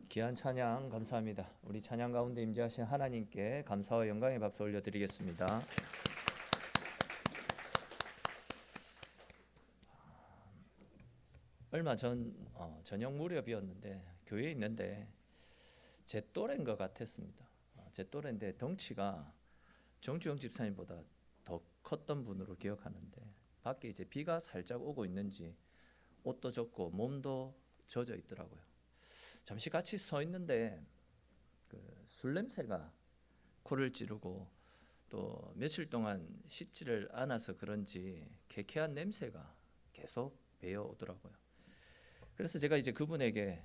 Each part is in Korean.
귀한 찬양 감사합니다. 우리 찬양 가운데 임재하신 하나님께 감사와 영광의 박수 올려드리겠습니다. 얼마 전 저녁 무렵이었는데 교회에 있는데 제 또래인 것 같았습니다. 제 또래인데 덩치가 정주영 집사님보다 더 컸던 분으로 기억하는데 밖에 이제 비가 살짝 오고 있는지 옷도 젖고 몸도 젖어 있더라고요. 잠시 같이 서 있는데 술 냄새가 코를 찌르고 또 며칠 동안 씻지를 않아서 그런지 개쾌한 냄새가 계속 배어 오더라고요. 그래서 제가 이제 그분에게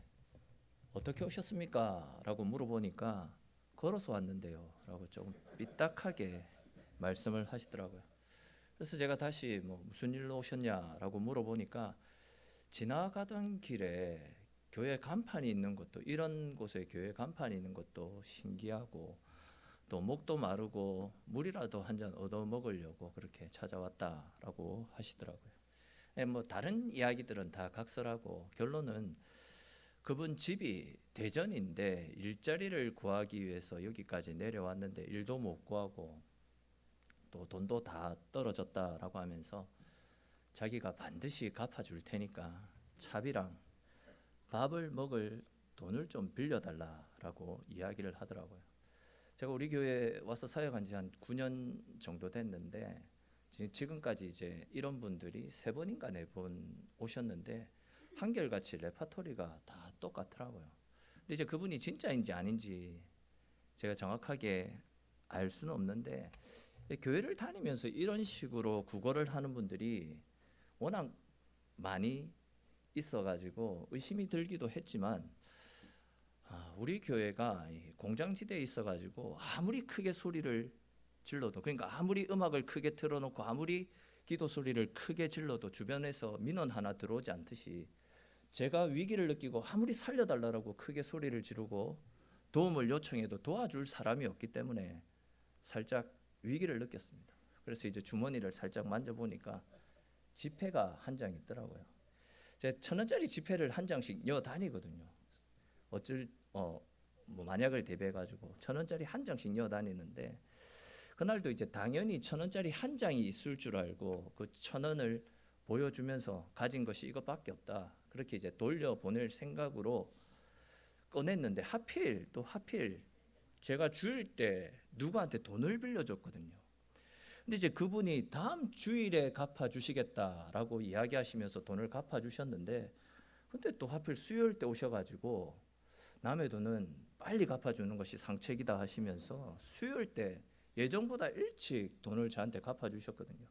어떻게 오셨습니까? 라고 물어보니까 걸어서 왔는데요 라고 조금 삐딱하게 말씀을 하시더라고요. 그래서 제가 다시 무슨 일로 오셨냐라고 물어보니까 지나가던 길에 교회 간판이 있는 것도, 이런 곳에 교회 간판이 있는 것도 신기하고 또 목도 마르고 물이라도 한 잔 얻어 먹으려고 그렇게 찾아왔다라고 하시더라고요. 다른 이야기들은 다 각설하고 결론은 그분 집이 대전인데 일자리를 구하기 위해서 여기까지 내려왔는데 일도 못 구하고 또 돈도 다 떨어졌다라고 하면서 자기가 반드시 갚아줄 테니까 차비랑 밥을 먹을 돈을 좀 빌려달라라고 이야기를 하더라고요. 제가 우리 교회 와서 사역한 지 한 9년 정도 됐는데 지금까지 이제 이런 분들이 3번인가 4번 오셨는데 한결같이 레파토리가 다 똑같더라고요. 근데 이제 그분이 진짜인지 아닌지 제가 정확하게 알 수는 없는데 교회를 다니면서 이런 식으로 구걸을 하는 분들이 워낙 많이 있어가지고 의심이 들기도 했지만 우리 교회가 공장지대에 있어가지고 아무리 크게 소리를 질러도, 그러니까 아무리 음악을 크게 틀어놓고 아무리 기도 소리를 크게 질러도 주변에서 민원 하나 들어오지 않듯이 제가 위기를 느끼고 아무리 살려달라고 크게 소리를 지르고 도움을 요청해도 도와줄 사람이 없기 때문에 살짝 위기를 느꼈습니다. 그래서 이제 주머니를 살짝 만져보니까 지폐가 한 장 있더라고요. 제가 1,000원짜리 지폐를 한 장씩 여 다니거든요. 만약을 대비해 가지고 1,000원짜리 한 장씩 여 다니는데 그날도 이제 당연히 1,000원짜리 한 장이 있을 줄 알고 그 1,000원을 보여주면서 가진 것이 이것밖에 없다, 그렇게 이제 돌려 보낼 생각으로 꺼냈는데 하필 제가 줄 때 누구한테 돈을 빌려줬거든요. 근데 이제 그분이 다음 주일에 갚아주시겠다라고 이야기하시면서 돈을 갚아주셨는데, 근데 또 하필 수요일 때 오셔가지고 남의 돈은 빨리 갚아주는 것이 상책이다 하시면서 수요일 때 예정보다 일찍 돈을 저한테 갚아주셨거든요.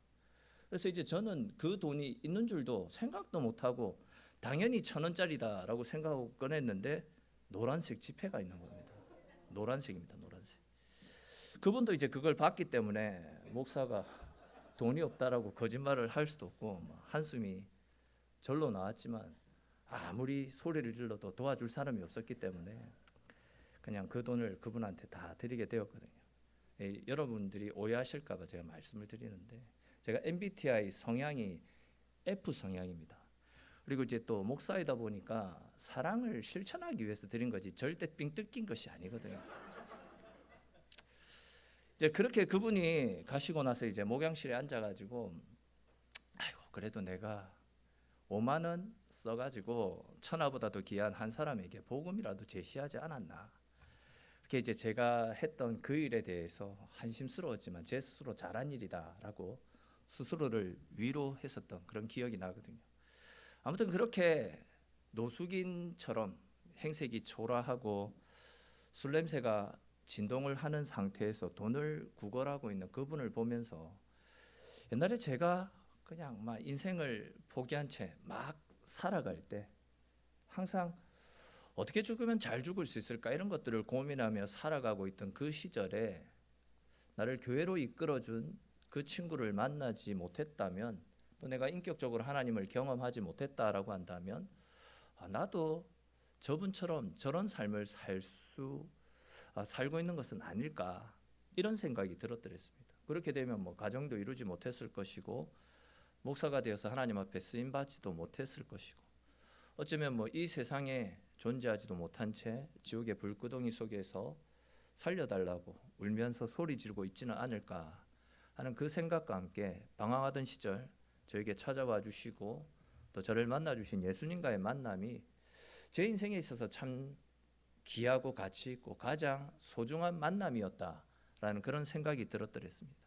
그래서 이제 저는 그 돈이 있는 줄도 생각도 못하고 당연히 1,000원짜리다라고 생각하고 꺼냈는데 노란색 지폐가 있는 겁니다. 노란색입니다. 노란색. 그분도 이제 그걸 봤기 때문에 목사가 돈이 없다라고 거짓말을 할 수도 없고 한숨이 절로 나왔지만 아무리 소리를 질러도 도와줄 사람이 없었기 때문에 그냥 그 돈을 그분한테 다 드리게 되었거든요. 여러분들이 오해하실까 봐 제가 말씀을 드리는데 제가 MBTI 성향이 F 성향입니다. 그리고 이제 또 목사이다 보니까 사랑을 실천하기 위해서 드린 거지 절대 삥 뜯긴 것이 아니거든요. 이제 그렇게 그분이 가시고 나서 이제 목양실에 앉아가지고 아이고 그래도 내가 5만 원 써가지고 천하보다도 귀한 한 사람에게 복음이라도 제시하지 않았나. 그렇게 이제 제가 했던 그 일에 대해서 한심스러웠지만 제 스스로 잘한 일이다라고 스스로를 위로했었던 그런 기억이 나거든요. 아무튼 그렇게 노숙인처럼 행색이 초라하고 술 냄새가 진동을 하는 상태에서 돈을 구걸하고 있는 그분을 보면서 옛날에 제가 그냥 막 인생을 포기한 채 막 살아갈 때 항상 어떻게 죽으면 잘 죽을 수 있을까 이런 것들을 고민하며 살아가고 있던 그 시절에 나를 교회로 이끌어준 그 친구를 만나지 못했다면, 또 내가 인격적으로 하나님을 경험하지 못했다라고 한다면 나도 저분처럼 저런 삶을 살고 있는 것은 아닐까, 이런 생각이 들었더랬습니다. 그렇게 되면 가정도 이루지 못했을 것이고 목사가 되어서 하나님 앞에 쓰임 받지도 못했을 것이고 어쩌면 이 세상에 존재하지도 못한 채 지옥의 불구덩이 속에서 살려달라고 울면서 소리 지르고 있지는 않을까 하는 그 생각과 함께 방황하던 시절 저에게 찾아와 주시고 또 저를 만나 주신 예수님과의 만남이 제 인생에 있어서 참 귀하고 가치 있고 가장 소중한 만남이었다라는 그런 생각이 들었더랬습니다.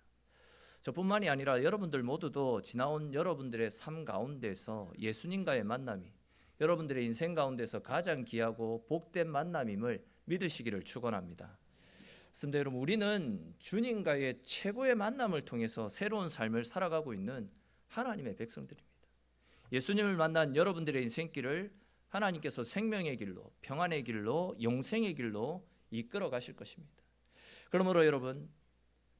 저뿐만이 아니라 여러분들 모두도 지나온 여러분들의 삶 가운데서 예수님과의 만남이 여러분들의 인생 가운데서 가장 귀하고 복된 만남임을 믿으시기를 축원합니다. 그렇습니다. 여러분, 우리는 주님과의 최고의 만남을 통해서 새로운 삶을 살아가고 있는 하나님의 백성들입니다. 예수님을 만난 여러분들의 인생길을 하나님께서 생명의 길로, 평안의 길로, 영생의 길로 이끌어 가실 것입니다. 그러므로 여러분,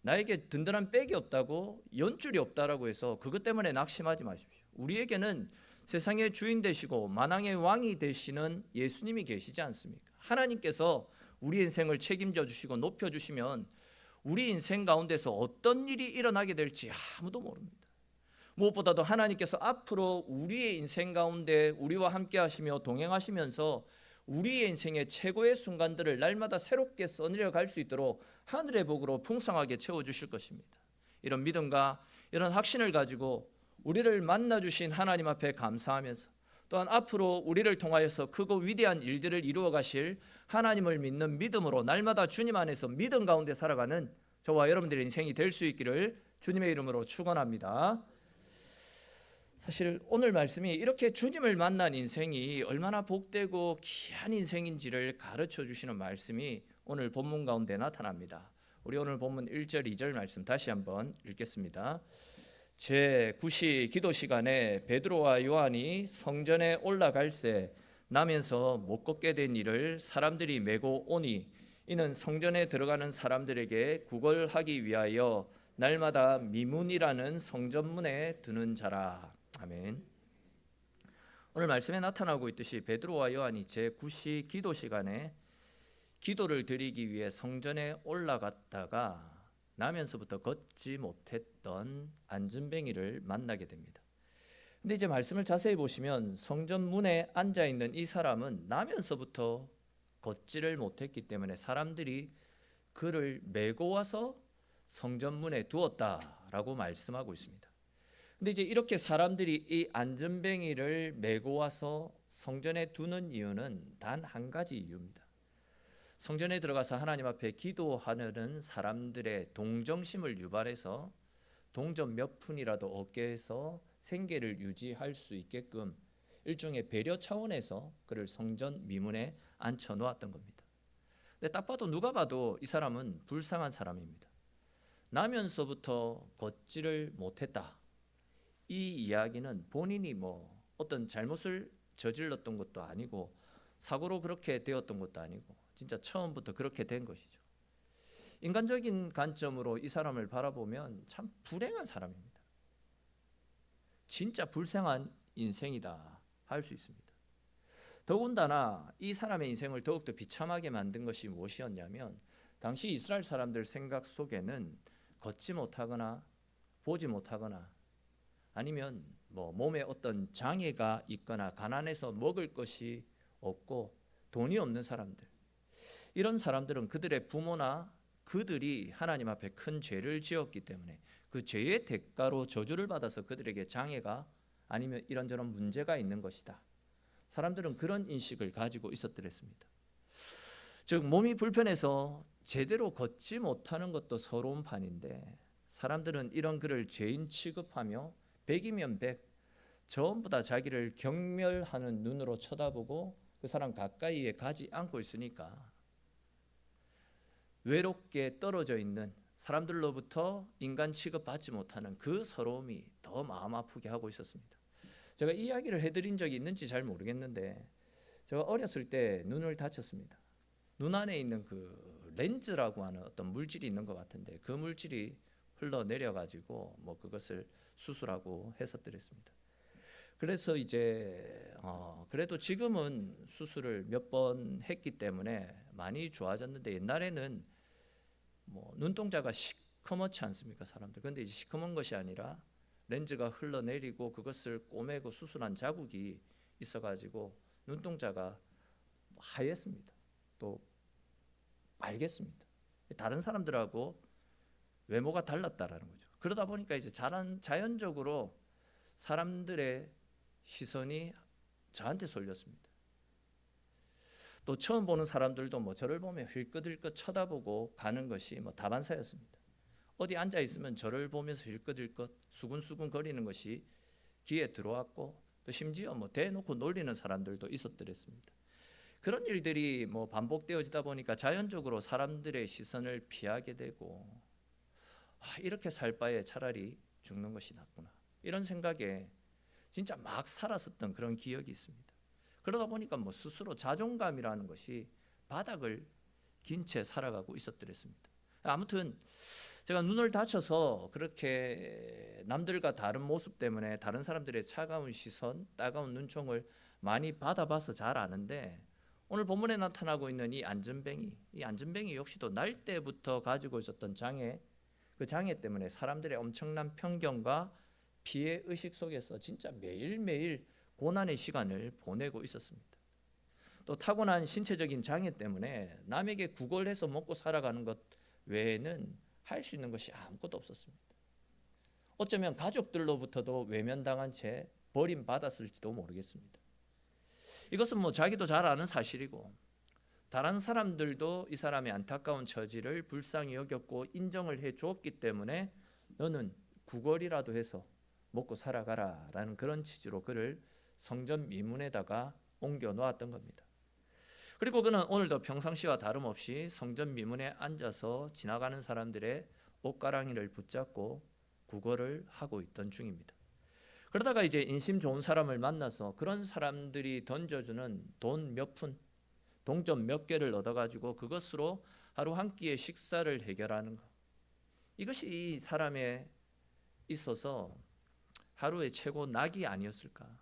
나에게 든든한 백이 없다고, 연줄이 없다라고 해서 그것 때문에 낙심하지 마십시오. 우리에게는 세상의 주인 되시고 만왕의 왕이 되시는 예수님이 계시지 않습니까? 하나님께서 우리 인생을 책임져 주시고 높여 주시면 우리 인생 가운데서 어떤 일이 일어나게 될지 아무도 모릅니다. 무엇보다도 하나님께서 앞으로 우리의 인생 가운데 우리와 함께 하시며 동행하시면서 우리의 인생의 최고의 순간들을 날마다 새롭게 써내려 갈 수 있도록 하늘의 복으로 풍성하게 채워주실 것입니다. 이런 믿음과 이런 확신을 가지고 우리를 만나주신 하나님 앞에 감사하면서 또한 앞으로 우리를 통하여서 크고 위대한 일들을 이루어 가실 하나님을 믿는 믿음으로 날마다 주님 안에서 믿음 가운데 살아가는 저와 여러분들의 인생이 될 수 있기를 주님의 이름으로 축원합니다. 사실 오늘 말씀이 이렇게 주님을 만난 인생이 얼마나 복되고 귀한 인생인지를 가르쳐 주시는 말씀이 오늘 본문 가운데 나타납니다. 우리 오늘 본문 1절 2절 말씀 다시 한번 읽겠습니다. 제9시 기도 시간에 베드로와 요한이 성전에 올라갈새 나면서 못 걷게 된 이를 사람들이 메고 오니 이는 성전에 들어가는 사람들에게 구걸하기 위하여 날마다 미문이라는 성전문에 드는 자라. 아멘. 오늘 말씀에 나타나고 있듯이 베드로와 요한이 제9시 기도 시간에 기도를 드리기 위해 성전에 올라갔다가 나면서부터 걷지 못했던 안진뱅이를 만나게 됩니다. 근데 이제 말씀을 자세히 보시면 성전 문에 앉아 있는 이 사람은 나면서부터 걷지를 못했기 때문에 사람들이 그를 메고 와서 성전 문에 두었다라고 말씀하고 있습니다. 근데 이제 이렇게 사람들이 이 안전뱅이를 메고 와서 성전에 두는 이유는 단 한 가지 이유입니다. 성전에 들어가서 하나님 앞에 기도하는 사람들의 동정심을 유발해서 동전 몇 푼이라도 얻게 해서 생계를 유지할 수 있게끔 일종의 배려 차원에서 그를 성전 미문에 앉혀 놓았던 겁니다. 근데 딱 봐도 누가 봐도 이 사람은 불쌍한 사람입니다. 나면서부터 걷지를 못했다. 이 이야기는 본인이 어떤 잘못을 저질렀던 것도 아니고 사고로 그렇게 되었던 것도 아니고 진짜 처음부터 그렇게 된 것이죠. 인간적인 관점으로 이 사람을 바라보면 참 불행한 사람입니다. 진짜 불쌍한 인생이다 할 수 있습니다. 더군다나 이 사람의 인생을 더욱더 비참하게 만든 것이 무엇이었냐면 당시 이스라엘 사람들 생각 속에는 걷지 못하거나 보지 못하거나 아니면 몸에 어떤 장애가 있거나 가난해서 먹을 것이 없고 돈이 없는 사람들, 이런 사람들은 그들의 부모나 그들이 하나님 앞에 큰 죄를 지었기 때문에 그 죄의 대가로 저주를 받아서 그들에게 장애가 아니면 이런저런 문제가 있는 것이다. 사람들은 그런 인식을 가지고 있었더랬습니다. 즉 몸이 불편해서 제대로 걷지 못하는 것도 서러운 판인데 사람들은 이런 그를 죄인 취급하며 100이면 100 전부 다 자기를 경멸하는 눈으로 쳐다보고 그 사람 가까이에 가지 않고 있으니까 외롭게 떨어져 있는 사람들로부터 인간 취급받지 못하는 그 서러움이 더 마음 아프게 하고 있었습니다. 제가 이 이야기를 해드린 적이 있는지 잘 모르겠는데 제가 어렸을 때 눈을 다쳤습니다. 눈 안에 있는 그 렌즈라고 하는 어떤 물질이 있는 것 같은데 그 물질이 흘러내려가지고 그것을 수술하고 했었더랬습니다. 그래서 이제 그래도 지금은 수술을 몇 번 했기 때문에 많이 좋아졌는데 옛날에는 눈동자가 시커멓지 않습니까 사람들. 그런데 이제 시커먼 것이 아니라 렌즈가 흘러내리고 그것을 꼬매고 수술한 자국이 있어가지고 눈동자가 하였습니다. 또 빨갰습니다. 다른 사람들하고 외모가 달랐다라는 거죠. 그러다 보니까 이제 자연적으로 사람들의 시선이 저한테 쏠렸습니다. 또 처음 보는 사람들도 뭐 저를 보며 힐끗힐끗 쳐다보고 가는 것이 뭐 다반사였습니다. 어디 앉아 있으면 저를 보면서 힐끗힐끗 수근수근 거리는 것이 귀에 들어왔고, 또 심지어 뭐 대놓고 놀리는 사람들도 있었더랬습니다. 그런 일들이 뭐 반복되어지다 보니까 자연적으로 사람들의 시선을 피하게 되고, 이렇게 살 바에 차라리 죽는 것이 낫구나, 이런 생각에 진짜 막 살았었던 그런 기억이 있습니다. 그러다 보니까 뭐 스스로 자존감이라는 것이 바닥을 긴 채 살아가고 있었더랬습니다. 아무튼 제가 눈을 다쳐서 그렇게 남들과 다른 모습 때문에 다른 사람들의 차가운 시선, 따가운 눈총을 많이 받아봐서 잘 아는데, 오늘 본문에 나타나고 있는 이 안전뱅이 역시도 날 때부터 가지고 있었던 장애, 그 장애 때문에 사람들의 엄청난 편견과 피해 의식 속에서 진짜 매일매일 고난의 시간을 보내고 있었습니다. 또 타고난 신체적인 장애 때문에 남에게 구걸해서 먹고 살아가는 것 외에는 할 수 있는 것이 아무것도 없었습니다. 어쩌면 가족들로부터도 외면당한 채 버림받았을지도 모르겠습니다. 이것은 뭐 자기도 잘 아는 사실이고, 다른 사람들도 이 사람의 안타까운 처지를 불쌍히 여겼고 인정을 해 주었기 때문에 너는 구걸이라도 해서 먹고 살아가라 라는 그런 취지로 그를 성전 미문에다가 옮겨 놓았던 겁니다. 그리고 그는 오늘도 평상시와 다름없이 성전 미문에 앉아서 지나가는 사람들의 옷가랑이를 붙잡고 구걸을 하고 있던 중입니다. 그러다가 이제 인심 좋은 사람을 만나서 그런 사람들이 던져주는 돈 몇 푼, 동전 몇 개를 얻어가지고 그것으로 하루 한 끼의 식사를 해결하는 것, 이것이 이 사람에 있어서 하루의 최고 낙이 아니었을까.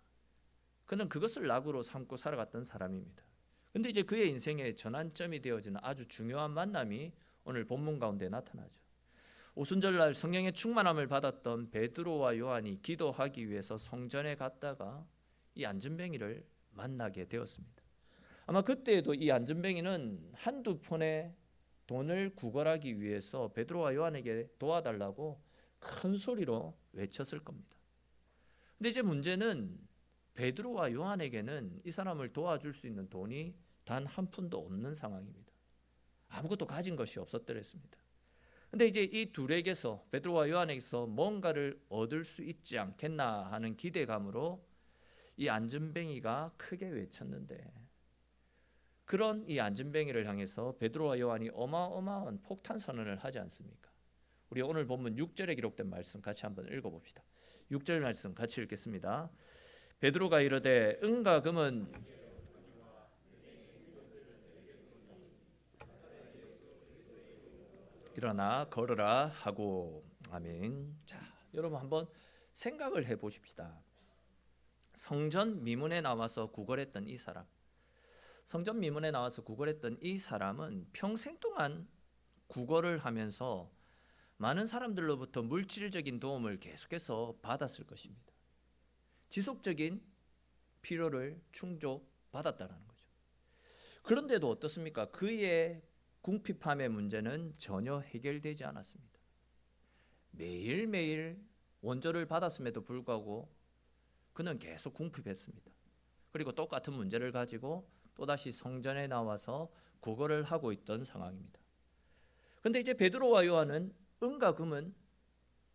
그는 그것을 낙으로 삼고 살아갔던 사람입니다. 근데 이제 그의 인생의 전환점이 되어지는 아주 중요한 만남이 오늘 본문 가운데 나타나죠. 오순절날 성령의 충만함을 받았던 베드로와 요한이 기도하기 위해서 성전에 갔다가 이 안전뱅이를 만나게 되었습니다. 아마 그때에도 이 안전뱅이는 한두 푼의 돈을 구걸하기 위해서 베드로와 요한에게 도와달라고 큰 소리로 외쳤을 겁니다. 근데 이제 문제는 베드로와 요한에게는 이 사람을 도와줄 수 있는 돈이 단 한 푼도 없는 상황입니다. 아무것도 가진 것이 없었더랬습니다. 근데 이제 이 둘에게서, 베드로와 요한에게서 뭔가를 얻을 수 있지 않겠나 하는 기대감으로 이 안전뱅이가 크게 외쳤는데, 그런 이 안전뱅이를 향해서 베드로와 요한이 어마어마한 폭탄 선언을 하지 않습니까? 우리 오늘 본문 6절에 기록된 말씀 같이 한번 읽어봅시다. 6절 말씀 같이 읽겠습니다. 베드로가 이르되 은과 금은 일어나 걸으라 하고. 아멘. 자, 여러분 한번 생각을 해보십시다. 성전 미문에 나와서 구걸했던 이 사람, 성전 미문에 나와서 구걸했던 이 사람은 평생 동안 구걸을 하면서 많은 사람들로부터 물질적인 도움을 계속해서 받았을 것입니다. 지속적인 필요를 충족받았다는 거죠. 그런데도 어떻습니까? 그의 궁핍함의 문제는 전혀 해결되지 않았습니다. 매일매일 원조를 받았음에도 불구하고 그는 계속 궁핍했습니다. 그리고 똑같은 문제를 가지고 또다시 성전에 나와서 구걸을 하고 있던 상황입니다. 그런데 이제 베드로와 요한은 은과 금은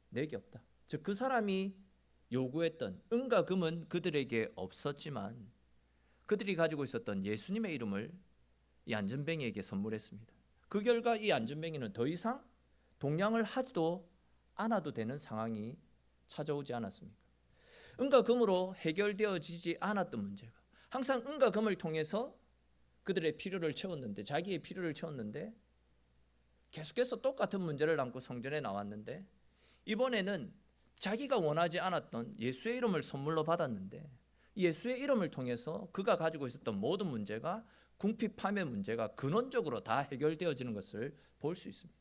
내게 없다. 즉 그 사람이 요구했던 은과 금은 그들에게 없었지만 그들이 가지고 있었던 예수님의 이름을 이 안전뱅이에게 선물했습니다. 그 결과 이 안전뱅이는 더 이상 동냥을 하지도 않아도 되는 상황이 찾아오지 않았습니까? 은과 금으로 해결되어지지 않았던 문제가 항상 은과 금을 통해서 그들의 필요를 채웠는데, 자기의 필요를 채웠는데, 계속해서 똑같은 문제를 안고 성전에 나왔는데, 이번에는 자기가 원하지 않았던 예수의 이름을 선물로 받았는데, 예수의 이름을 통해서 그가 가지고 있었던 모든 문제가, 궁핍함의 문제가 근원적으로 다 해결되어지는 것을 볼 수 있습니다.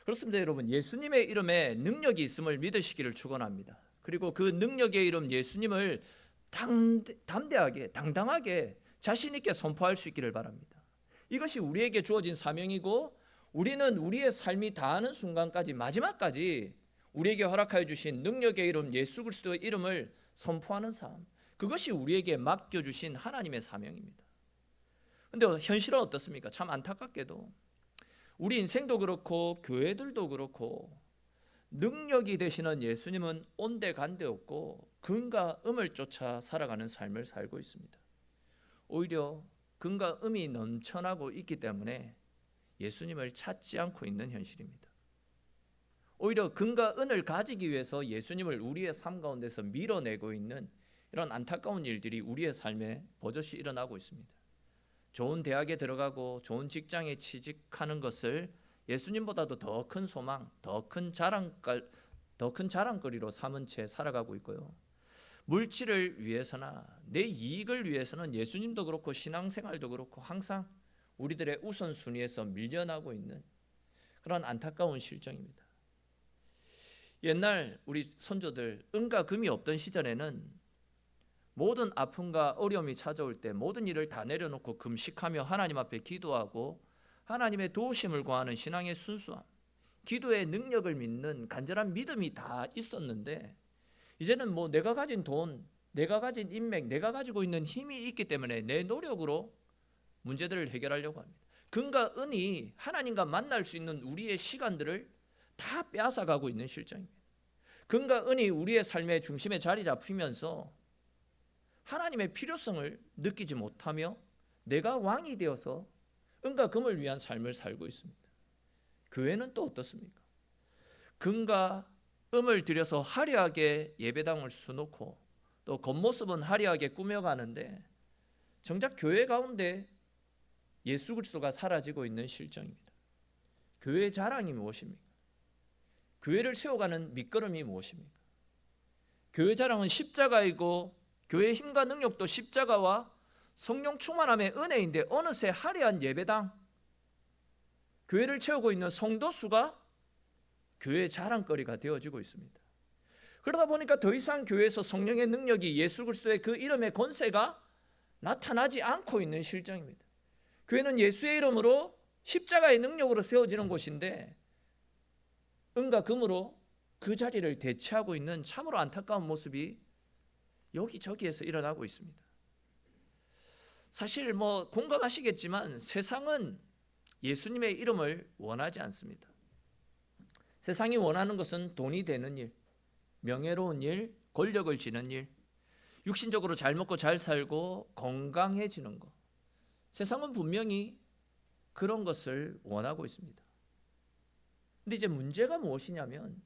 그렇습니다, 여러분. 예수님의 이름에 능력이 있음을 믿으시기를 축원합니다. 그리고 그 능력의 이름 예수님을 담대하게, 당당하게 자신 있게 선포할 수 있기를 바랍니다. 이것이 우리에게 주어진 사명이고, 우리는 우리의 삶이 다하는 순간까지, 마지막까지 우리에게 허락하여 주신 능력의 이름 예수 그리스도의 이름을 선포하는 삶, 그것이 우리에게 맡겨주신 하나님의 사명입니다. 그런데 현실은 어떻습니까? 참 안타깝게도 우리 인생도 그렇고 교회들도 그렇고 능력이 되시는 예수님은 온데간데 없고 금과 음을 쫓아 살아가는 삶을 살고 있습니다. 오히려 금과 음이 넘쳐나고 있기 때문에 예수님을 찾지 않고 있는 현실입니다. 오히려 금과 은을 가지기 위해서 예수님을 우리의 삶 가운데서 밀어내고 있는 이런 안타까운 일들이 우리의 삶에 버젓이 일어나고 있습니다. 좋은 대학에 들어가고 좋은 직장에 취직하는 것을 예수님보다도 더 큰 소망, 더 큰 자랑거리로 삼은 채 살아가고 있고요. 물질을 위해서나 내 이익을 위해서는 예수님도 그렇고 신앙생활도 그렇고 항상 우리들의 우선순위에서 밀려나고 있는 그런 안타까운 실정입니다. 옛날 우리 선조들 은과 금이 없던 시절에는 모든 아픔과 어려움이 찾아올 때 모든 일을 다 내려놓고 금식하며 하나님 앞에 기도하고 하나님의 도우심을 구하는 신앙의 순수함, 기도의 능력을 믿는 간절한 믿음이 다 있었는데, 이제는 뭐 내가 가진 돈, 내가 가진 인맥, 내가 가지고 있는 힘이 있기 때문에 내 노력으로 문제들을 해결하려고 합니다. 금과 은이 하나님과 만날 수 있는 우리의 시간들을 다 빼앗아가고 있는 실정입니다. 금과 은이 우리의 삶의 중심에 자리 잡히면서 하나님의 필요성을 느끼지 못하며 내가 왕이 되어서 은과 금을 위한 삶을 살고 있습니다. 교회는 또 어떻습니까? 금과 음을 들여서 화려하게 예배당을 수놓고 또 겉모습은 화려하게 꾸며가는데 정작 교회 가운데 예수 그리스도가 사라지고 있는 실정입니다. 교회의 자랑이 무엇입니까? 교회를 세워가는 밑거름이 무엇입니까? 교회 자랑은 십자가이고 교회의 힘과 능력도 십자가와 성령 충만함의 은혜인데, 어느새 화려한 예배당, 교회를 채우고 있는 성도 수가 교회의 자랑거리가 되어지고 있습니다. 그러다 보니까 더 이상 교회에서 성령의 능력이, 예수 그리스도의 그 이름의 권세가 나타나지 않고 있는 실정입니다. 교회는 예수의 이름으로 십자가의 능력으로 세워지는 곳인데 은과 금으로 그 자리를 대체하고 있는 참으로 안타까운 모습이 여기저기에서 일어나고 있습니다. 사실 공감하시겠지만 세상은 예수님의 이름을 원하지 않습니다. 세상이 원하는 것은 돈이 되는 일, 명예로운 일, 권력을 지는 일, 육신적으로 잘 먹고 잘 살고 건강해지는 것. 세상은 분명히 그런 것을 원하고 있습니다. 근데 이제 문제가 무엇이냐면,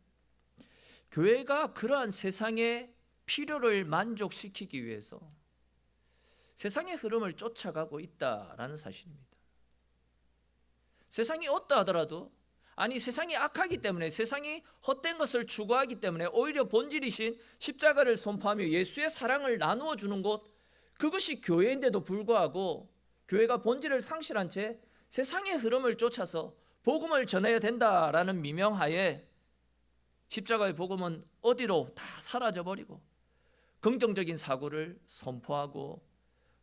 교회가 그러한 세상의 필요를 만족시키기 위해서 세상의 흐름을 쫓아가고 있다라는 사실입니다. 세상이 어떠 하더라도, 아니 세상이 악하기 때문에, 세상이 헛된 것을 추구하기 때문에 오히려 본질이신 십자가를 선포하며 예수의 사랑을 나누어 주는 곳, 그것이 교회인데도 불구하고 교회가 본질을 상실한 채 세상의 흐름을 쫓아서 복음을 전해야 된다라는 미명하에 십자가의 복음은 어디로 다 사라져버리고 긍정적인 사고를 선포하고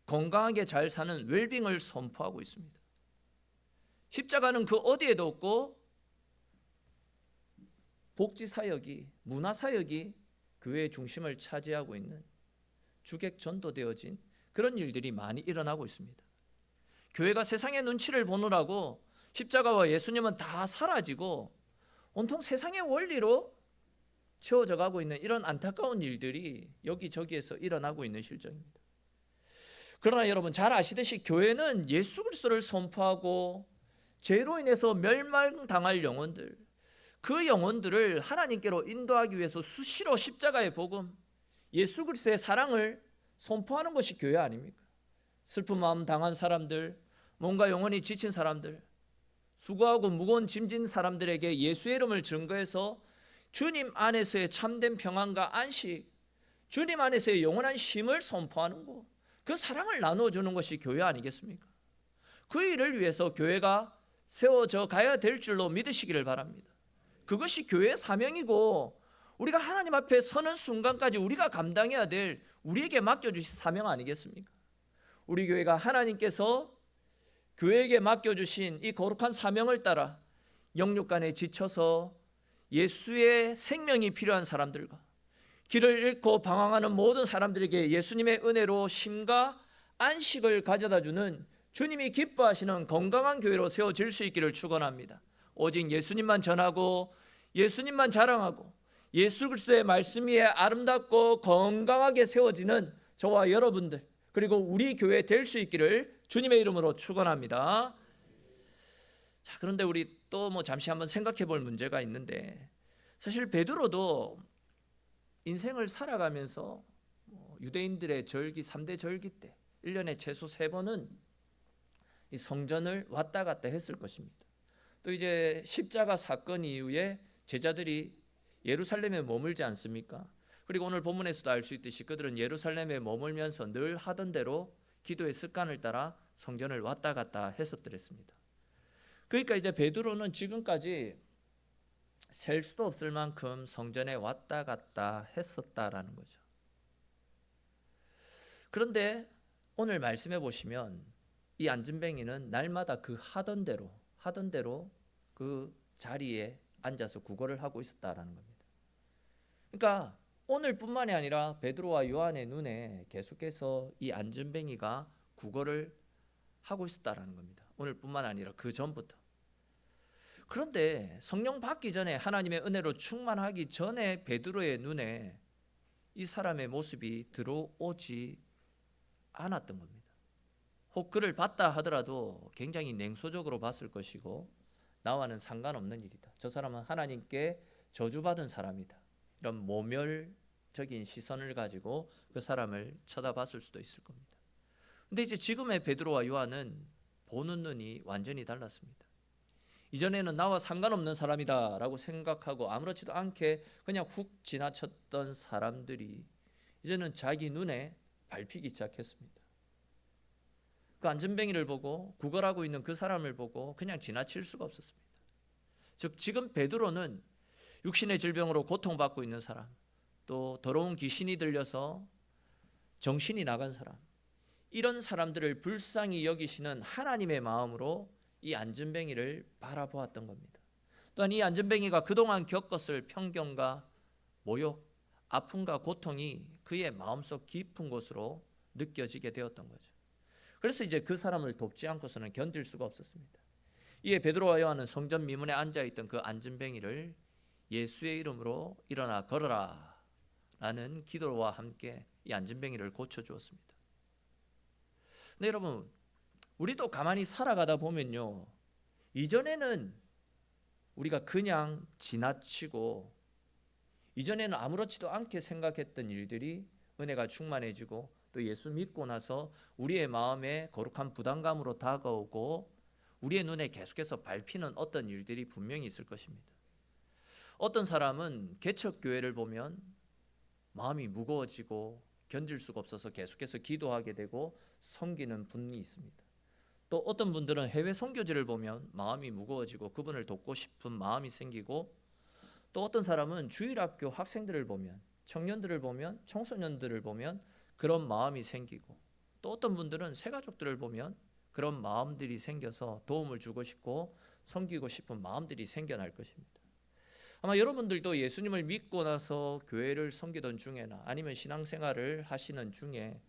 건강하게 잘 사는 웰빙을 선포하고 있습니다. 십자가는 그 어디에도 없고 복지사역이, 문화사역이 교회의 중심을 차지하고 있는 주객 전도되어진 그런 일들이 많이 일어나고 있습니다. 교회가 세상의 눈치를 보느라고 십자가와 예수님은 다 사라지고 온통 세상의 원리로 채워져 가고 있는 이런 안타까운 일들이 여기저기에서 일어나고 있는 실정입니다. 그러나 여러분 잘 아시듯이 교회는 예수 그리스도를 선포하고 죄로 인해서 멸망당할 영혼들, 그 영혼들을 하나님께로 인도하기 위해서 수시로 십자가의 복음, 예수 그리스도의 사랑을 선포하는 것이 교회 아닙니까? 슬픈 마음 당한 사람들, 몸과 영혼이 지친 사람들, 수고하고 무거운 짐진 사람들에게 예수의 이름을 증거해서 주님 안에서의 참된 평안과 안식, 주님 안에서의 영원한 쉼을 선포하는 것, 그 사랑을 나눠주는 것이 교회 아니겠습니까? 그 일을 위해서 교회가 세워져 가야 될 줄로 믿으시기를 바랍니다. 그것이 교회의 사명이고 우리가 하나님 앞에 서는 순간까지 우리가 감당해야 될, 우리에게 맡겨주신 사명 아니겠습니까? 우리 교회가 하나님께서 교회에게 맡겨주신 이 거룩한 사명을 따라 영육간에 지쳐서 예수의 생명이 필요한 사람들과 길을 잃고 방황하는 모든 사람들에게 예수님의 은혜로 쉼과 안식을 가져다 주는 주님이 기뻐하시는 건강한 교회로 세워질 수 있기를 축원합니다. 오직 예수님만 전하고 예수님만 자랑하고 예수 그리스도의 말씀 위에 아름답고 건강하게 세워지는 저와 여러분들 그리고 우리 교회 될 수 있기를 주님의 이름으로 축원합니다. 자, 그런데 우리 또 잠시 한번 생각해 볼 문제가 있는데, 사실 베드로도 인생을 살아가면서 유대인들의 절기 3대 절기 때 1년에 최소 3번은 이 성전을 왔다 갔다 했을 것입니다. 또 이제 십자가 사건 이후에 제자들이 예루살렘에 머물지 않습니까? 그리고 오늘 본문에서도 알 수 있듯이 그들은 예루살렘에 머물면서 늘 하던 대로 기도의 습관을 따라 성전을 왔다 갔다 했었더랬습니다. 그러니까 이제 베드로는 지금까지 셀 수도 없을 만큼 성전에 왔다 갔다 했었다라는 거죠. 그런데 오늘 말씀해 보시면 이 안진뱅이는 날마다 그 하던 대로 그 자리에 앉아서 구걸을 하고 있었다라는 겁니다. 그러니까 오늘뿐만이 아니라 베드로와 요한의 눈에 계속해서 이 안진뱅이가 구걸을 하고 있었다라는 겁니다. 오늘뿐만 아니라 그 전부터. 그런데 성령 받기 전에, 하나님의 은혜로 충만하기 전에 베드로의 눈에 이 사람의 모습이 들어오지 않았던 겁니다. 혹 그를 봤다 하더라도 굉장히 냉소적으로 봤을 것이고, 나와는 상관없는 일이다, 저 사람은 하나님께 저주받은 사람이다, 이런 모멸적인 시선을 가지고 그 사람을 쳐다봤을 수도 있을 겁니다. 근데 이제 지금의 베드로와 요한은 보는 눈이 완전히 달랐습니다. 이전에는 나와 상관없는 사람이다 라고 생각하고 아무렇지도 않게 그냥 훅 지나쳤던 사람들이 이제는 자기 눈에 밟히기 시작했습니다. 그 안진뱅이를 보고, 구걸하고 있는 그 사람을 보고 그냥 지나칠 수가 없었습니다. 즉 지금 베드로는 육신의 질병으로 고통받고 있는 사람, 또 더러운 귀신이 들려서 정신이 나간 사람, 이런 사람들을 불쌍히 여기시는 하나님의 마음으로 이 안진뱅이를 바라보았던 겁니다. 또한 이 안진뱅이가 그동안 겪었을 편견과 모욕, 아픔과 고통이 그의 마음속 깊은 곳으로 느껴지게 되었던 거죠. 그래서 이제 그 사람을 돕지 않고서는 견딜 수가 없었습니다. 이에 베드로와 요한은 성전 미문에 앉아있던 그 안진뱅이를 예수의 이름으로 일어나 걸어라 라는 기도와 함께 이 안진뱅이를 고쳐주었습니다. 근데 여러분, 우리도 가만히 살아가다 보면요, 이전에는 우리가 그냥 지나치고, 이전에는 아무렇지도 않게 생각했던 일들이 은혜가 충만해지고 또 예수 믿고 나서 우리의 마음에 거룩한 부담감으로 다가오고 우리의 눈에 계속해서 밟히는 어떤 일들이 분명히 있을 것입니다. 어떤 사람은 개척교회를 보면 마음이 무거워지고 견딜 수가 없어서 계속해서 기도하게 되고 섬기는 분이 있습니다. 또 어떤 분들은 해외 선교지를 보면 마음이 무거워지고 그분을 돕고 싶은 마음이 생기고, 또 어떤 사람은 주일학교 학생들을 보면, 청년들을 보면, 청소년들을 보면 그런 마음이 생기고, 또 어떤 분들은 새가족들을 보면 그런 마음들이 생겨서 도움을 주고 싶고 섬기고 싶은 마음들이 생겨날 것입니다. 아마 여러분들도 예수님을 믿고 나서 교회를 섬기던 중에나 아니면 신앙생활을 하시는 중에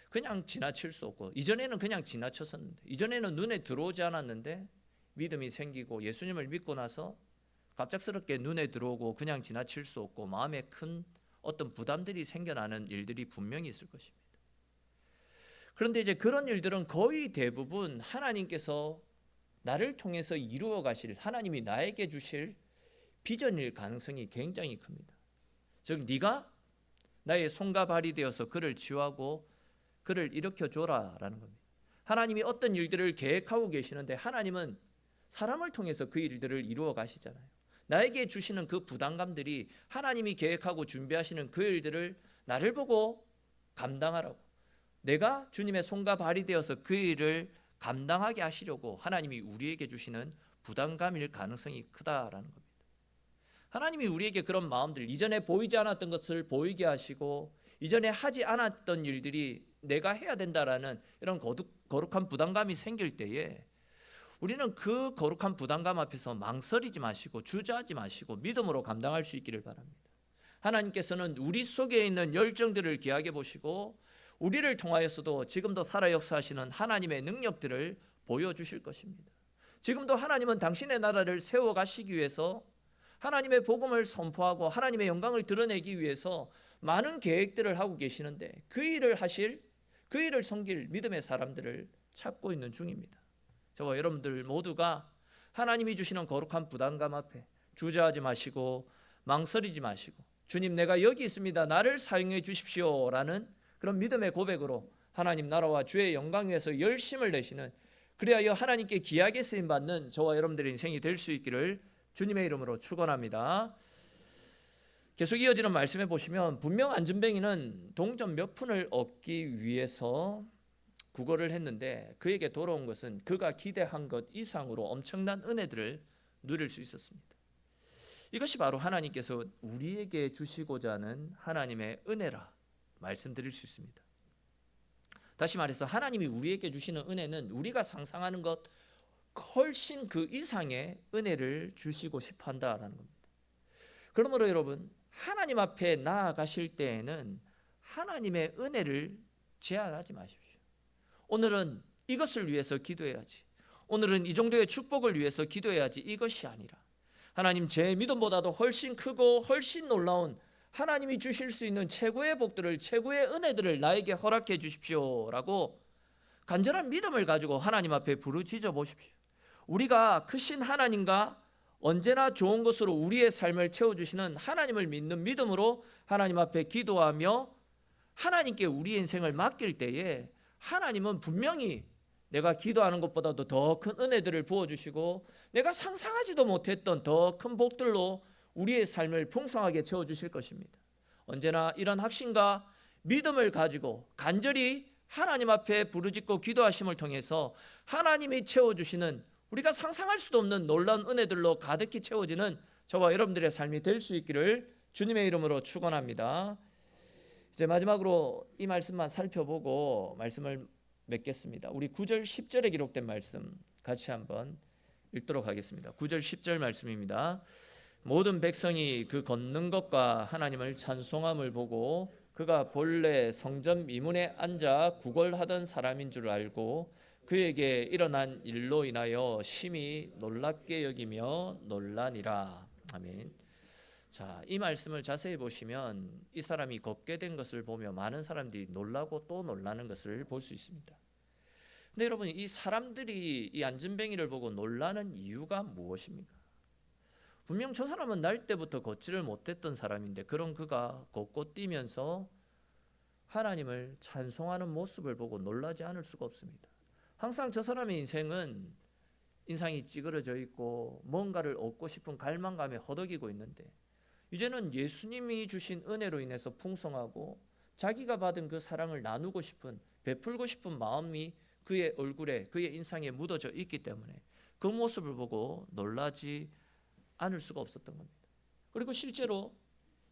그냥 지나칠 수 없고, 이전에는 그냥 지나쳤었는데, 이전에는 눈에 들어오지 않았는데 믿음이 생기고 예수님을 믿고 나서 갑작스럽게 눈에 들어오고 그냥 지나칠 수 없고 마음에 큰 어떤 부담들이 생겨나는 일들이 분명히 있을 것입니다. 그런데 이제 그런 일들은 거의 대부분 하나님께서 나를 통해서 이루어 가실, 하나님이 나에게 주실 비전일 가능성이 굉장히 큽니다. 즉 네가 나의 손과 발이 되어서 그를 치유하고 그를 일으켜줘라 라는 겁니다. 하나님이 어떤 일들을 계획하고 계시는데 하나님은 사람을 통해서 그 일들을 이루어 가시잖아요. 나에게 주시는 그 부담감들이 하나님이 계획하고 준비하시는 그 일들을 나를 보고 감당하라고, 내가 주님의 손과 발이 되어서 그 일을 감당하게 하시려고 하나님이 우리에게 주시는 부담감일 가능성이 크다라는 겁니다. 하나님이 우리에게 그런 마음들, 이전에 보이지 않았던 것을 보이게 하시고 이전에 하지 않았던 일들이 내가 해야 된다라는 이런 거룩한 부담감이 생길 때에 우리는 그 거룩한 부담감 앞에서 망설이지 마시고 주저하지 마시고 믿음으로 감당할 수 있기를 바랍니다. 하나님께서는 우리 속에 있는 열정들을 귀하게 보시고 우리를 통하여서도 지금도 살아 역사하시는 하나님의 능력들을 보여주실 것입니다. 지금도 하나님은 당신의 나라를 세워가시기 위해서 하나님의 복음을 선포하고 하나님의 영광을 드러내기 위해서 많은 계획들을 하고 계시는데 그 일을 섬길 믿음의 사람들을 찾고 있는 중입니다. 저와 여러분들 모두가 하나님이 주시는 거룩한 부담감 앞에 주저하지 마시고 망설이지 마시고 주님 내가 여기 있습니다. 나를 사용해 주십시오 라는 그런 믿음의 고백으로 하나님 나라와 주의 영광 위해서 열심을 내시는 그리하여 하나님께 귀하게 쓰임받는 저와 여러분들의 인생이 될 수 있기를 주님의 이름으로 축원합니다. 계속 이어지는 말씀에 보시면 분명 안전뱅이는 동전 몇 푼을 얻기 위해서 구걸을 했는데 그에게 돌아온 것은 그가 기대한 것 이상으로 엄청난 은혜들을 누릴 수 있었습니다. 이것이 바로 하나님께서 우리에게 주시고자 하는 하나님의 은혜라 말씀드릴 수 있습니다. 다시 말해서 하나님이 우리에게 주시는 은혜는 우리가 상상하는 것 훨씬 그 이상의 은혜를 주시고 싶어 한다라는 겁니다. 그러므로 여러분 하나님 앞에 나아가실 때에는 하나님의 은혜를 제한하지 마십시오. 오늘은 이것을 위해서 기도해야지, 오늘은 이 정도의 축복을 위해서 기도해야지, 이것이 아니라 하나님 제 믿음보다도 훨씬 크고 훨씬 놀라운 하나님이 주실 수 있는 최고의 복들을, 최고의 은혜들을 나에게 허락해 주십시오라고 간절한 믿음을 가지고 하나님 앞에 부르짖어 보십시오. 우리가 크신 하나님과 언제나 좋은 것으로 우리의 삶을 채워주시는 하나님을 믿는 믿음으로 하나님 앞에 기도하며 하나님께 우리의 인생을 맡길 때에 하나님은 분명히 내가 기도하는 것보다도 더 큰 은혜들을 부어주시고 내가 상상하지도 못했던 더 큰 복들로 우리의 삶을 풍성하게 채워주실 것입니다. 언제나 이런 확신과 믿음을 가지고 간절히 하나님 앞에 부르짖고 기도하심을 통해서 하나님이 채워주시는 우리가 상상할 수도 없는 놀라운 은혜들로 가득히 채워지는 저와 여러분들의 삶이 될 수 있기를 주님의 이름으로 축원합니다. 이제 마지막으로 이 말씀만 살펴보고 말씀을 맺겠습니다. 우리 9절 10절에 기록된 말씀 같이 한번 읽도록 하겠습니다. 9절 10절 말씀입니다. 모든 백성이 그 걷는 것과 하나님을 찬송함을 보고 그가 본래 성전 미문에 앉아 구걸하던 사람인 줄 알고 그에게 일어난 일로 인하여 심히 놀랍게 여기며 놀라니라. 아멘. 자, 이 말씀을 자세히 보시면 이 사람이 걷게 된 것을 보며 많은 사람들이 놀라고 또 놀라는 것을 볼 수 있습니다. 근데 여러분 이 사람들이 이 안전뱅이를 보고 놀라는 이유가 무엇입니까? 분명 저 사람은 날 때부터 걷지를 못했던 사람인데 그런 그가 걷고 뛰면서 하나님을 찬송하는 모습을 보고 놀라지 않을 수가 없습니다. 항상 저 사람의 인생은 인상이 찌그러져 있고 뭔가를 얻고 싶은 갈망감에 허덕이고 있는데 이제는 예수님이 주신 은혜로 인해서 풍성하고 자기가 받은 그 사랑을 나누고 싶은 베풀고 싶은 마음이 그의 얼굴에 그의 인상에 묻어져 있기 때문에 그 모습을 보고 놀라지 않을 수가 없었던 겁니다. 그리고 실제로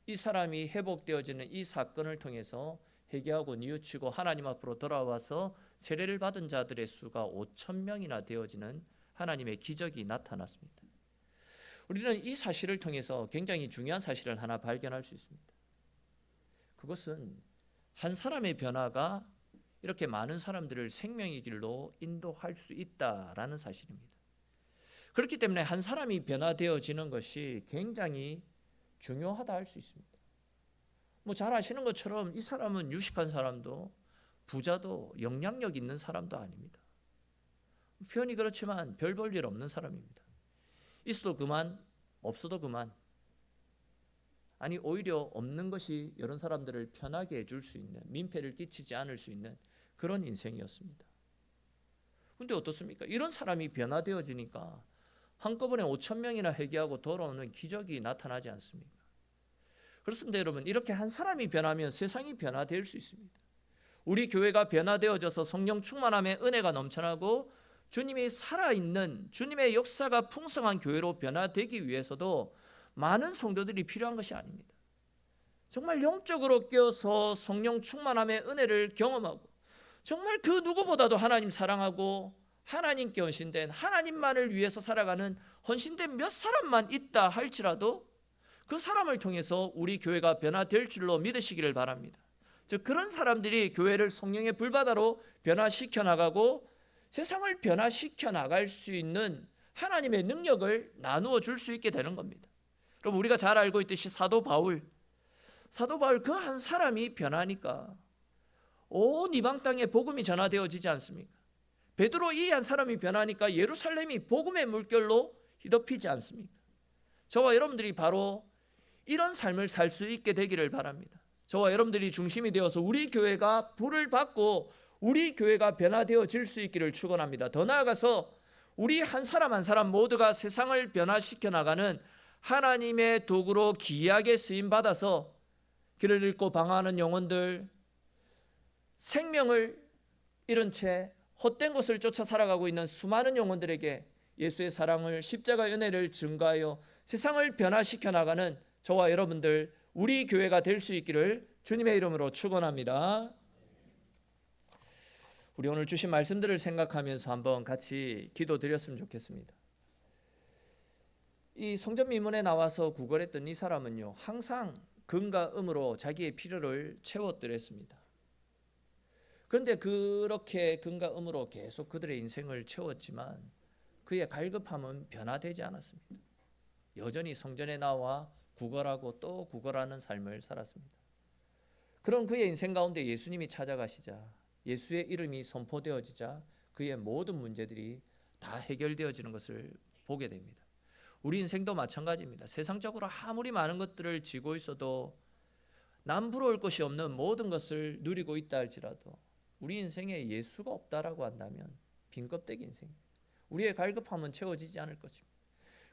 이 사람이 회복되어지는 이 사건을 통해서 회개하고 뉘우치고 하나님 앞으로 돌아와서 세례를 받은 자들의 수가 5,000명이나 되어지는 하나님의 기적이 나타났습니다. 우리는 이 사실을 통해서 굉장히 중요한 사실을 하나 발견할 수 있습니다. 그것은 한 사람의 변화가 이렇게 많은 사람들을 생명의 길로 인도할 수 있다라는 사실입니다. 그렇기 때문에 한 사람이 변화되어지는 것이 굉장히 중요하다 할 수 있습니다. 잘 아시는 것처럼 이 사람은 유식한 사람도 부자도 영향력 있는 사람도 아닙니다. 표현이 그렇지만 별 볼 일 없는 사람입니다. 있어도 그만, 없어도 그만. 아니 오히려 없는 것이 이런 사람들을 편하게 해줄 수 있는, 민폐를 끼치지 않을 수 있는 그런 인생이었습니다. 그런데 어떻습니까? 이런 사람이 변화되어지니까 한꺼번에 5,000명이나 회개하고 돌아오는 기적이 나타나지 않습니까? 그렇습니다. 여러분, 이렇게 한 사람이 변하면 세상이 변화될 수 있습니다. 우리 교회가 변화되어져서 성령 충만함의 은혜가 넘쳐나고 주님이 살아있는 주님의 역사가 풍성한 교회로 변화되기 위해서도 많은 성도들이 필요한 것이 아닙니다. 정말 영적으로 깨어서 성령 충만함의 은혜를 경험하고 정말 그 누구보다도 하나님 사랑하고 하나님께 헌신된, 하나님만을 위해서 살아가는 헌신된 몇 사람만 있다 할지라도 그 사람을 통해서 우리 교회가 변화될 줄로 믿으시기를 바랍니다. 즉 그런 사람들이 교회를 성령의 불바다로 변화시켜 나가고 세상을 변화시켜 나갈 수 있는 하나님의 능력을 나누어 줄 수 있게 되는 겁니다. 그럼 우리가 잘 알고 있듯이 사도 바울 그 한 사람이 변하니까 온 이방 땅에 복음이 전하되어지지 않습니까? 베드로 이 한 사람이 변하니까 예루살렘이 복음의 물결로 휘덮이지 않습니까? 저와 여러분들이 바로 이런 삶을 살 수 있게 되기를 바랍니다. 저와 여러분들이 중심이 되어서 우리 교회가 불을 받고 우리 교회가 변화되어질 수 있기를 축원합니다. 더 나아가서 우리 한 사람 한 사람 모두가 세상을 변화시켜 나가는 하나님의 도구로 귀하게 쓰임 받아서 길을 잃고 방황하는 영혼들, 생명을 잃은 채 헛된 곳을 쫓아 살아가고 있는 수많은 영혼들에게 예수의 사랑을, 십자가의 은혜를 증거하여 세상을 변화시켜 나가는 저와 여러분들, 우리 교회가 될 수 있기를 주님의 이름으로 축원합니다. 우리 오늘 주신 말씀들을 생각하면서 한번 같이 기도드렸으면 좋겠습니다. 이 성전 미문에 나와서 구걸했던 이 사람은요, 항상 금과 음으로 자기의 필요를 채웠더랬습니다. 그런데 그렇게 금과 음으로 계속 그들의 인생을 채웠지만 그의 갈급함은 변화되지 않았습니다. 여전히 성전에 나와 구걸하고 또 구걸하는 삶을 살았습니다. 그런 그의 인생 가운데 예수님이 찾아가시자, 예수의 이름이 선포되어지자 그의 모든 문제들이 다 해결되어지는 것을 보게 됩니다. 우리 인생도 마찬가지입니다. 세상적으로 아무리 많은 것들을 쥐고 있어도 남 부러울 것이 없는 모든 것을 누리고 있다 할지라도 우리 인생에 예수가 없다라고 한다면 빈 껍데기 인생입니다. 우리의 갈급함은 채워지지 않을 것입니다.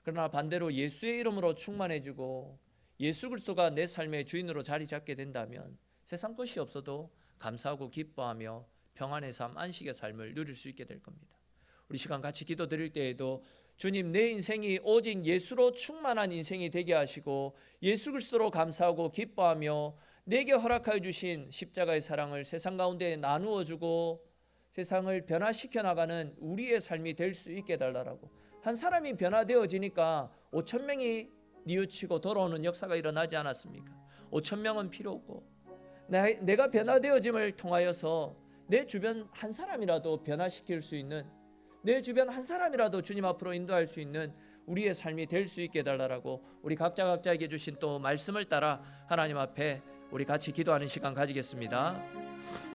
그러나 반대로 예수의 이름으로 충만해지고 예수 그리스도가 내 삶의 주인으로 자리 잡게 된다면 세상 것이 없어도 감사하고 기뻐하며 평안의 삶, 안식의 삶을 누릴 수 있게 될 겁니다. 우리 시간 같이 기도 드릴 때에도 주님, 내 인생이 오직 예수로 충만한 인생이 되게 하시고 예수 그리스도로 감사하고 기뻐하며 내게 허락하여 주신 십자가의 사랑을 세상 가운데 나누어 주고 세상을 변화시켜 나가는 우리의 삶이 될 수 있게 해달라고. 한 사람이 변화되어지니까 5천 명이 뉘우치고 돌아오는 역사가 일어나지 않았습니까? 5천 명은 필요 없고 내가 변화되어짐을 통하여서 내 주변 한 사람이라도 변화시킬 수 있는, 내 주변 한 사람이라도 주님 앞으로 인도할 수 있는 우리의 삶이 될 수 있게 해달라고 우리 각자에게 주신 또 말씀을 따라 하나님 앞에 우리 같이 기도하는 시간 가지겠습니다.